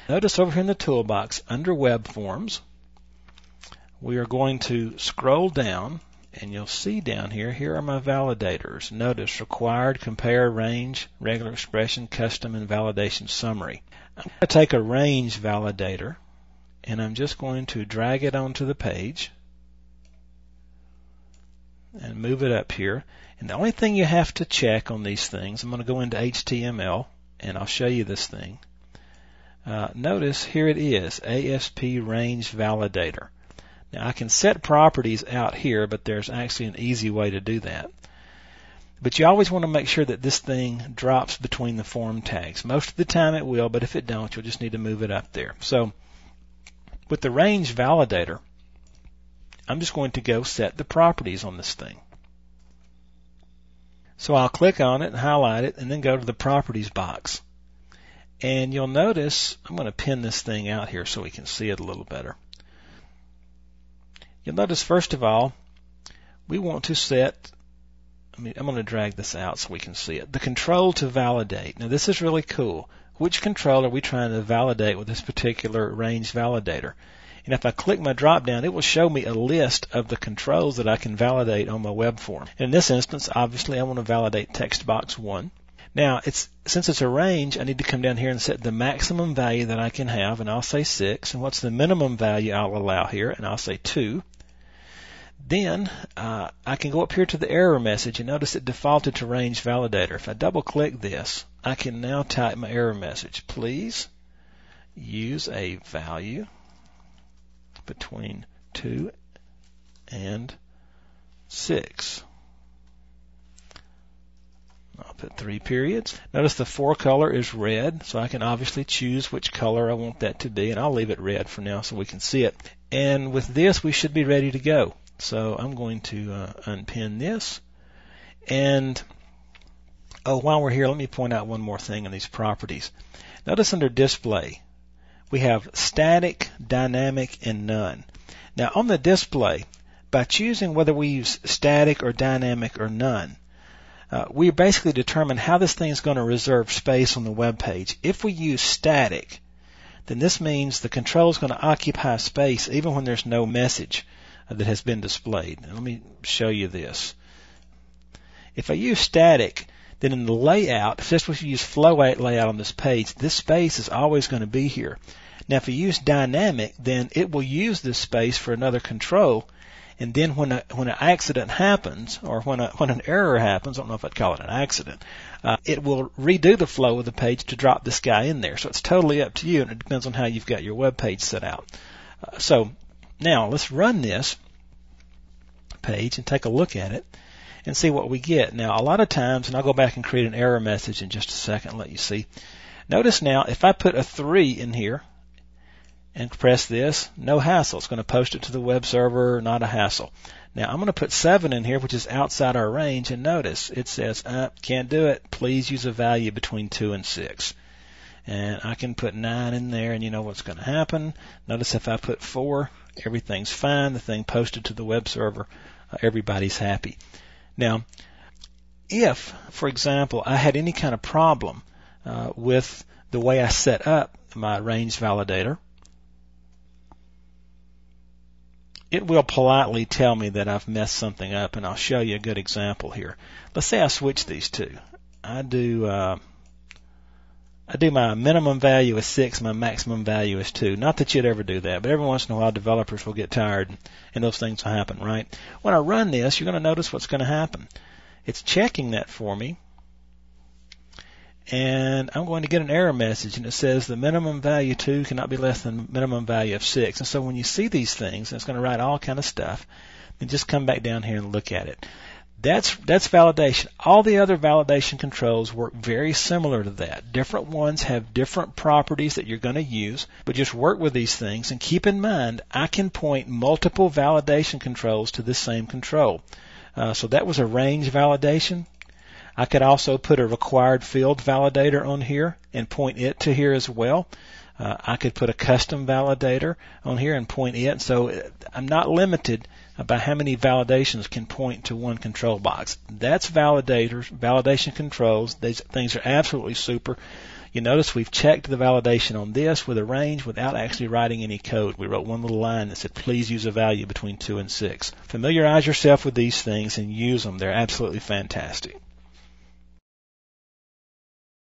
Notice over here in the toolbox under Web Forms, we are going to scroll down, and you'll see down here, here are my validators. Notice required, compare, range, regular expression, custom, and validation summary. I'm going to take a range validator, and I'm just going to drag it onto the page and move it up here. And the only thing you have to check on these things, I'm going to go into HTML, and I'll show you this thing. Notice here it is, ASP Range Validator. Now I can set properties out here, but there's actually an easy way to do that. But you always want to make sure that this thing drops between the form tags. Most of the time it will, but if it don't, you'll just need to move it up there. So with the Range Validator, I'm just going to go set the properties on this thing. So I'll click on it and highlight it and then go to the properties box. And you'll notice, I'm going to pin this thing out here so we can see it a little better. You'll notice, first of all, we want to set, I'm going to drag this out so we can see it, the control to validate. Now this is really cool. Which control are we trying to validate with this particular range validator? And if I click my drop down, it will show me a list of the controls that I can validate on my web form. In this instance, obviously I want to validate text box 1. Now, since it's a range, I need to come down here and set the maximum value that I can have, and I'll say 6. And what's the minimum value I'll allow here? And I'll say 2. Then I can go up here to the error message, and notice it defaulted to range validator. If I double click this, I can now type my error message. Please use a value between 2 and 6. I'll put 3 periods. Notice the for color is red, so I can obviously choose which color I want that to be, and I'll leave it red for now so we can see it. And with this, we should be ready to go. So I'm going to unpin this. And while we're here, let me point out one more thing in these properties. Notice under display, we have static, dynamic, and none. Now on the display, by choosing whether we use static or dynamic or none, we basically determine how this thing is going to reserve space on the web page. If we use static, then this means the control is going to occupy space even when there's no message that has been displayed. Now, let me show you this. If I use static, then in the layout, if we use flow layout on this page, this space is always going to be here. Now if we use dynamic, then it will use this space for another control, and then when an accident happens, or when an error happens, I don't know if I'd call it an accident, it will redo the flow of the page to drop this guy in there. So it's totally up to you, and it depends on how you've got your web page set out. So now let's run this page and take a look at it and see what we get. Now a lot of times, and I'll go back and create an error message in just a second and let you see. Notice now if I put a 3 in here and press this, no hassle. It's going to post it to the web server, not a hassle. Now I'm going to put 7 in here, which is outside our range, and notice it says, can't do it. Please use a value between 2 and 6. And I can put 9 in there, and you know what's going to happen. Notice if I put 4, everything's fine. The thing posted to the web server. Everybody's happy. Now, if, for example, I had any kind of problem with the way I set up my range validator, it will politely tell me that I've messed something up, and I'll show you a good example here. Let's say I switch these two. I do my minimum value is 6, my maximum value is 2. Not that you'd ever do that, but every once in a while developers will get tired and those things will happen, right? When I run this, you're going to notice what's going to happen. It's checking that for me, and I'm going to get an error message, and it says the minimum value 2 cannot be less than the minimum value of 6. And so when you see these things, and it's going to write all kind of stuff, then just come back down here and look at it. That's validation. All the other validation controls work very similar to that. Different ones have different properties that you're going to use, but just work with these things and keep in mind I can point multiple validation controls to this same control. So that was a range validation. I could also put a required field validator on here and point it to here as well. I could put a custom validator on here and point it. So I'm not limited by how many validations can point to one control box. That's validators, validation controls. These things are absolutely super. You notice we've checked the validation on this with a range without actually writing any code. We wrote one little line that said, please use a value between 2 and 6. Familiarize yourself with these things and use them. They're absolutely fantastic.